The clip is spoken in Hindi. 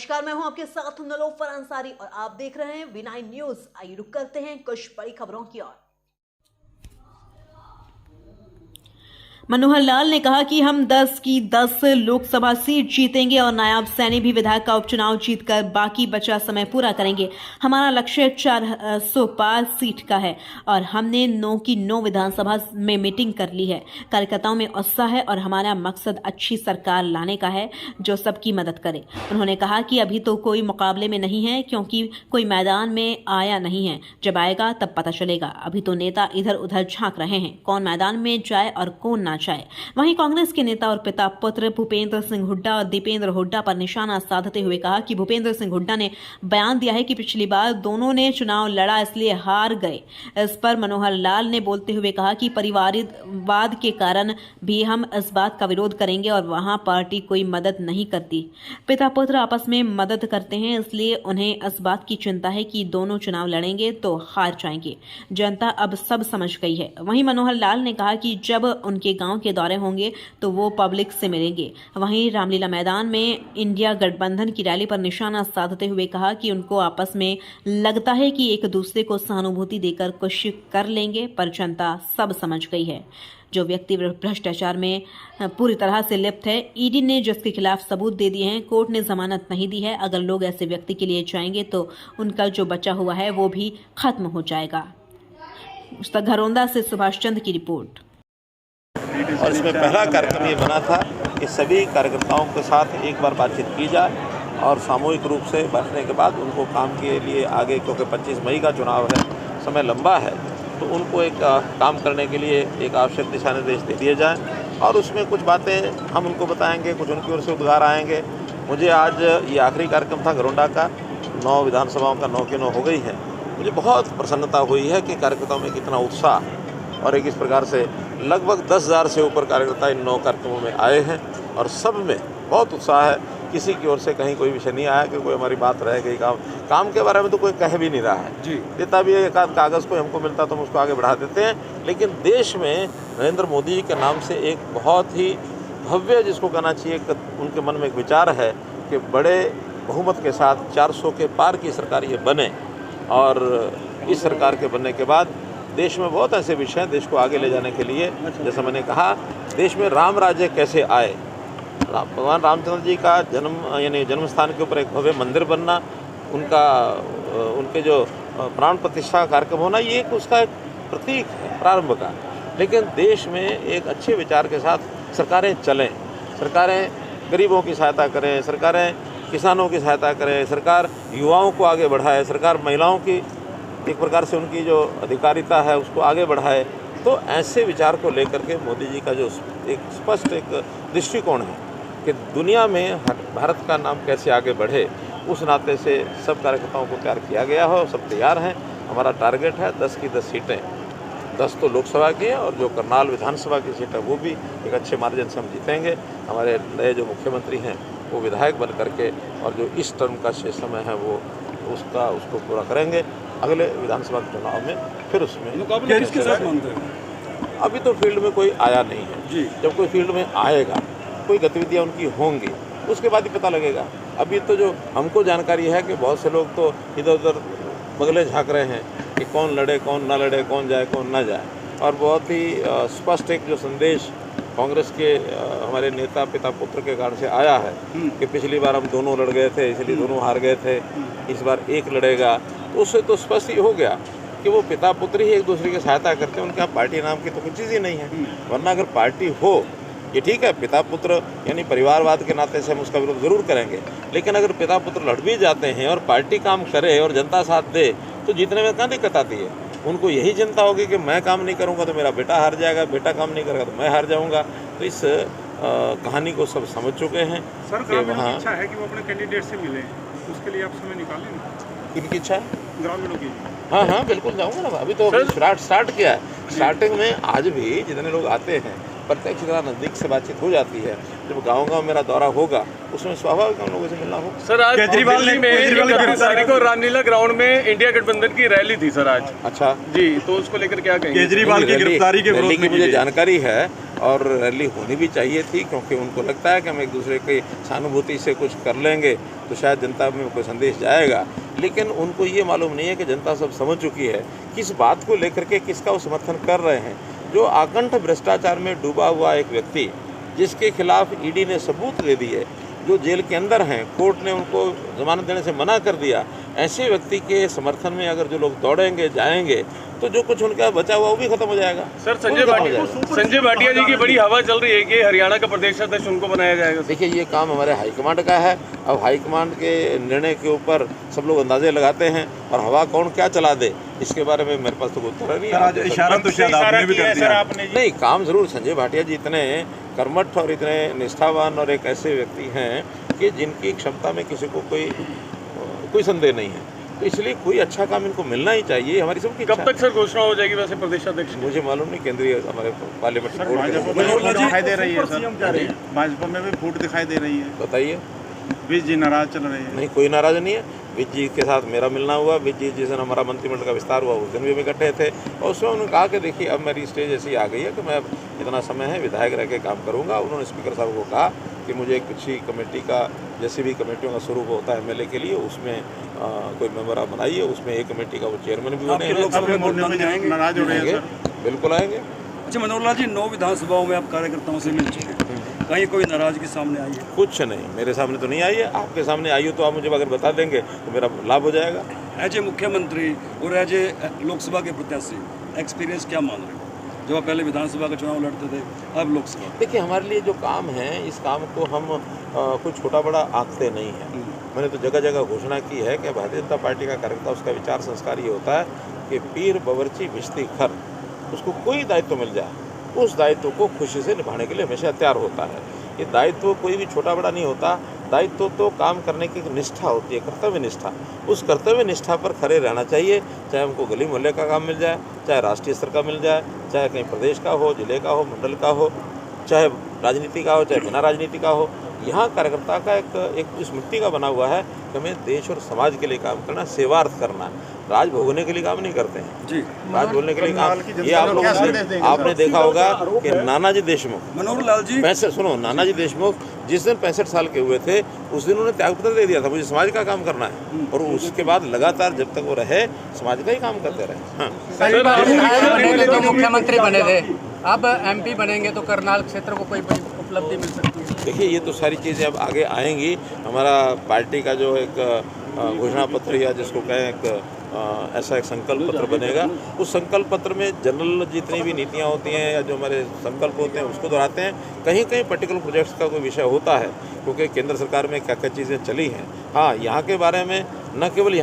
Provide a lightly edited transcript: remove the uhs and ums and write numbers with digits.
नमस्कार, मैं हूं आपके साथ नीलोफर अंसारी और आप देख रहे हैं V9 न्यूज। आइए रुक करते हैं कुछ बड़ी खबरों की ओर। मनोहर लाल ने कहा कि हम 10 की 10 लोकसभा सीट जीतेंगे और नायब सैनी भी विधायक का उपचुनाव जीतकर बाकी बचा समय पूरा करेंगे। हमारा लक्ष्य 400 पार सीट का है और हमने 9 की 9 विधानसभा में मीटिंग कर ली है। कार्यकर्ताओं में उत्साह है और हमारा मकसद अच्छी सरकार लाने का है जो सबकी मदद करे। उन्होंने कहा कि अभी तो कोई मुकाबले में नहीं है क्योंकि कोई मैदान में आया नहीं है, जब आएगा तब पता चलेगा। अभी तो नेता इधर उधर झांक रहे हैं, कौन मैदान में जाए और कौन ना जाए। वहीं कांग्रेस के नेता और पिता पुत्र भूपेंद्र सिंह हुड्डा और दीपेंद्र हुड्डा पर निशाना साधते हुए कहा कि भूपेंद्र सिंह हुड्डा ने बयान दिया है कि पिछली बार दोनों ने चुनाव लड़ा इसलिए हार गए। इस पर मनोहर लाल ने बोलते हुए कहा कि परिवारवाद के कारण भी हम इस बात का विरोध करेंगे और वहां पार्टी कोई मदद नहीं करती। पिता पुत्र आपस में मदद करते हैं, इसलिए उन्हें इस बात की चिंता है कि दोनों चुनाव लड़ेंगे तो हार जाएंगे। जनता अब सब समझ गई है। वहीं मनोहर लाल ने कहा कि जब उनके गांव के दौरे होंगे तो वो पब्लिक से मिलेंगे। वहीं रामलीला मैदान में इंडिया गठबंधन की रैली पर निशाना साधते हुए कहा कि उनको आपस में लगता है कि एक दूसरे को सहानुभूति देकर कुछ कर लेंगे, पर जनता सब समझ गई है। जो व्यक्ति भ्रष्टाचार में पूरी तरह से लिप्त है, ईडी ने जिसके खिलाफ सबूत दे दिए हैं, कोर्ट ने जमानत नहीं दी है। अगर लोग ऐसे व्यक्ति के लिए जाएंगे तो उनका जो बचा हुआ है वो भी खत्म हो जाएगा। घरौंदा से सुभाष चंद्र की रिपोर्ट। और इसमें पहला कार्यक्रम ये बना था कि सभी कार्यकर्ताओं के साथ एक बार बातचीत की जाए और सामूहिक रूप से बैठने के बाद उनको काम के लिए आगे, क्योंकि 25 मई का चुनाव है, समय लंबा है, तो उनको एक काम करने के लिए एक आवश्यक दिशा निर्देश दे दिए जाएँ और उसमें कुछ बातें हम उनको बताएंगे, कुछ उनकी ओर से उद्गार आएंगे। मुझे आज ये आखिरी कार्यक्रम था घरौंडा का, 9 विधानसभाओं का 9 की 9 हो गई है। मुझे बहुत प्रसन्नता हुई है कि कार्यकर्ताओं में कितना उत्साह और एक इस प्रकार से लगभग 10,000 से ऊपर कार्यकर्ता इन 9 कार्यक्रमों में आए हैं और सब में बहुत उत्साह है। किसी की ओर से कहीं कोई विषय नहीं आया कि कोई हमारी बात रह गई। काम के बारे में तो कोई कह भी नहीं रहा है जी। देता भी एक आध कागज़ कोई हमको मिलता तो हम उसको आगे बढ़ा देते हैं। लेकिन देश में नरेंद्र मोदी जी के नाम से एक बहुत ही भव्य, जिसको कहना चाहिए, उनके मन में एक विचार है कि बड़े बहुमत के साथ 400 के पार की सरकार ये बने। और इस सरकार के बनने के बाद देश में बहुत ऐसे विषय हैं देश को आगे ले जाने के लिए। जैसा मैंने कहा, देश में राम राज्य कैसे आए, भगवान रामचंद्र जी का जन्म यानी जन्म स्थान के ऊपर एक भव्य मंदिर बनना, उनके जो प्राण प्रतिष्ठा कार्यक्रम होना, ये उसका एक प्रतीक है प्रारंभ का। लेकिन देश में एक अच्छे विचार के साथ सरकारें चलें, सरकारें गरीबों की सहायता करें, सरकारें किसानों की सहायता करें, सरकार युवाओं को आगे बढ़ाए, सरकार महिलाओं की एक प्रकार से उनकी जो अधिकारिता है उसको आगे बढ़ाए। तो ऐसे विचार को लेकर के मोदी जी का जो एक स्पष्ट एक दृष्टिकोण है कि दुनिया में भारत का नाम कैसे आगे बढ़े, उस नाते से सब कार्यकर्ताओं को तैयार किया गया है और सब तैयार हैं। हमारा टारगेट है 10 की 10 सीटें, 10 तो लोकसभा की हैं और जो करनाल विधानसभा की सीट है वो भी एक अच्छे मार्जिन से हम जीतेंगे। हमारे नए जो मुख्यमंत्री हैं वो विधायक बन करके और जो इस टर्म का शेष समय है वो उसको पूरा करेंगे। अगले विधानसभा के चुनाव में फिर उसमें किसके साथ मानते हैं? अभी तो फील्ड में कोई आया नहीं है जी। जब कोई फील्ड में आएगा, कोई गतिविधियां उनकी होंगी, उसके बाद ही पता लगेगा। अभी तो जो हमको जानकारी है कि बहुत से लोग तो इधर उधर बगले झाँक रहे हैं कि कौन लड़े कौन ना लड़े, कौन जाए कौन ना जाए। और बहुत ही स्पष्ट एक जो संदेश कांग्रेस के हमारे नेता पिता पुत्र के कारण से आया है कि पिछली बार हम दोनों लड़ गए थे इसलिए दोनों हार गए थे, इस बार एक लड़ेगा। तो उससे तो स्पष्ट ही हो गया कि वो पिता पुत्र ही एक दूसरे की सहायता करते हैं। उनके यहाँ पार्टी नाम की तो कुछ चीज़ ही नहीं है। वरना अगर पार्टी हो, ये ठीक है, पिता पुत्र यानी परिवारवाद के नाते से हम उसका विरोध जरूर करेंगे। लेकिन अगर पिता पुत्र लड़ भी जाते हैं और पार्टी काम करे और जनता साथ दे तो जीतने में कहाँ दिक्कत आती है। उनको यही चिंता होगी कि मैं काम नहीं करूँगा तो मेरा बेटा हार जाएगा, बेटा काम नहीं करेगा तो मैं हार जाऊँगा। तो इस कहानी को सब समझ चुके हैं। सर, ग्रामीणों की इच्छा है कि वो अपने कैंडिडेट से मिले, उसके लिए आप समय निकालेंगे? किनकी इच्छा है? ग्रामीणों की। हाँ बिल्कुल जाऊँगा ना। अभी तो स्टार्ट किया है। स्टार्टिंग में आज भी जितने लोग आते हैं प्रत्यक्ष तरह नज़दीक से बातचीत हो जाती है। जब गाँव मेरा दौरा होगा उसमें स्वाभाविक हम लोगों से मिलना होगा। सर, आज केजरीवाल को रामलीला ग्राउंड में इंडिया गठबंधन की रैली थी सर आज। अच्छा जी, तो उसको लेकर क्या कहेंगे? केजरीवाल की गिरफ्तारी के विरोध में मुझे जानकारी है और रैली होनी भी चाहिए थी, क्योंकि उनको लगता है कि हम एक दूसरे की सहानुभूति से कुछ कर लेंगे तो शायद जनता में कोई संदेश जाएगा। लेकिन उनको ये मालूम नहीं है कि जनता सब समझ चुकी है किस बात को लेकर के किसका वो समर्थन कर रहे हैं। जो आकंठ भ्रष्टाचार में डूबा हुआ एक व्यक्ति, जिसके खिलाफ ईडी ने सबूत दे दिए, जो जेल के अंदर हैं, कोर्ट ने उनको जमानत देने से मना कर दिया, ऐसे व्यक्ति के समर्थन में अगर जो लोग दौड़ेंगे जाएंगे तो जो कुछ उनका बचा हुआ वो भी खत्म हो जाएगा। सर, संजय भाटिया जी की बड़ी हवा चल रही है कि हरियाणा का प्रदेश अध्यक्ष उनको बनाया जाएगा। देखिए, ये काम हमारे हाईकमांड का है। अब हाईकमांड के निर्णय के ऊपर सब लोग अंदाजे लगाते हैं, और हवा कौन क्या चला दे इसके बारे में मेरे पास तो कोई उत्तर नहीं है। इशारा तो शायद आपने भी कर दिया। नहीं, काम जरूर संजय भाटिया जी इतने कर्मठ और इतने निष्ठावान और एक ऐसे व्यक्ति हैं कि जिनकी क्षमता में किसी को कोई संदेह नहीं है, तो इसलिए कोई अच्छा काम इनको मिलना ही चाहिए, हमारी सबकी इच्छा है। कब तक सर घोषणा हो जाएगी वैसे प्रदेश अध्यक्ष? मुझे मालूम नहीं, केंद्रीय हमारे पार्लियामेंट्री बोर्ड दिखाई दे रही है सर, भाजपा में भी फूट दिखाई दे रही है। बताइए। विज जी नाराज चल रहे हैं? नहीं, कोई नाराज नहीं है। विज जी के साथ मेरा मिलना हुआ। विज जी जिस दिन हमारा मंत्रिमंडल का विस्तार हुआ उस दिन भी हम इकट्ठे थे, और उसमें उन्होंने कहा कि देखिए अब मेरी स्टेज ऐसी आ गई है कि मैं अब इतना समय है विधायक रह के काम करूँगा। उन्होंने स्पीकर साहब को कहा कि मुझे किसी कमेटी का, जैसे भी कमेटियों का स्वरूप होता है एमएलए के लिए, उसमें कोई मेंबर आप बनाइए, उसमें एक कमेटी का वो चेयरमैन भी बने हैं। नाराज हो रहे हैं? बिल्कुल आएंगे। अच्छा मनोहर लाल जी, 9 विधानसभाओं में आप कार्यकर्ताओं से मिल चुके हैं, कहीं कोई नाराजगी सामने आई है? कुछ नहीं, मेरे सामने तो नहीं आई है। आपके सामने आई हो तो आप मुझे अगर बता देंगे तो मेरा लाभ हो जाएगा। एज ए मुख्यमंत्री और एज ए लोकसभा के प्रत्याशी एक्सपीरियंस क्या मान रहे हैं? जब आप पहले विधानसभा का चुनाव लड़ते थे, अब लोकसभा। देखिए, हमारे लिए जो काम है, इस काम को हम कोई छोटा बड़ा आंकते नहीं हैं। मैंने तो जगह जगह घोषणा की है कि भारतीय जनता पार्टी का कार्यकर्ता, उसका विचार संस्कार ये होता है कि पीर बवर्ची भिश्ती खर, उसको कोई दायित्व मिल जाए उस दायित्व को खुशी से निभाने के लिए हमेशा तैयार होता है। ये दायित्व कोई भी छोटा बड़ा नहीं होता। दायित्व तो काम करने की निष्ठा होती है, कर्तव्य निष्ठा। उस कर्तव्य निष्ठा पर खड़े रहना चाहिए, चाहे हमको गली मोहल्ले का काम मिल जाए, चाहे राष्ट्रीय स्तर का मिल जाए, चाहे कहीं प्रदेश का हो, जिले का हो, मंडल का हो, चाहे राजनीति का हो, चाहे बिना राजनीति का हो। यहाँ कार्यकर्ता का एक इस मिट्टी का बना हुआ है कि हमें देश और समाज के लिए काम करना, सेवार्थ करना है। राज भोगने के लिए काम नहीं करते हैं जी, राज बोलने के लिए काम। ये आप लोगों ने आपने देखा होगा कि नानाजी देशमुख, मनोहर लाल जी 65 सुनो, नानाजी देशमुख जिस दिन 65 साल के हुए थे उस दिन उन्होंने त्यागपत्र दे दिया था, मुझे समाज का काम करना है, और उसके बाद लगातार जब तक वो रहे समाज का ही काम करते रहे। हाँ, तो मुख्यमंत्री बने थे, अब एमपी बनेंगे तो करनाल क्षेत्र को कोई उपलब्धि मिल सकती है? देखिए, ये तो सारी चीज़ें अब आगे आएंगी। हमारा पार्टी का जो एक घोषणा पत्र या जिसको कहें एक ऐसा एक संकल्प पत्र बनेगा। उस संकल्प पत्र में जनरल जितनी भी नीतियाँ होती हैं या जो हमारे संकल्प होते हैं उसको दोहराते हैं। कहीं कहीं पर्टिकुलर प्रोजेक्ट्स का कोई विषय होता है, क्योंकि केंद्र सरकार में क्या क्या चीज़ें चली हैं। हाँ, यहाँ के बारे में न केवल यहाँ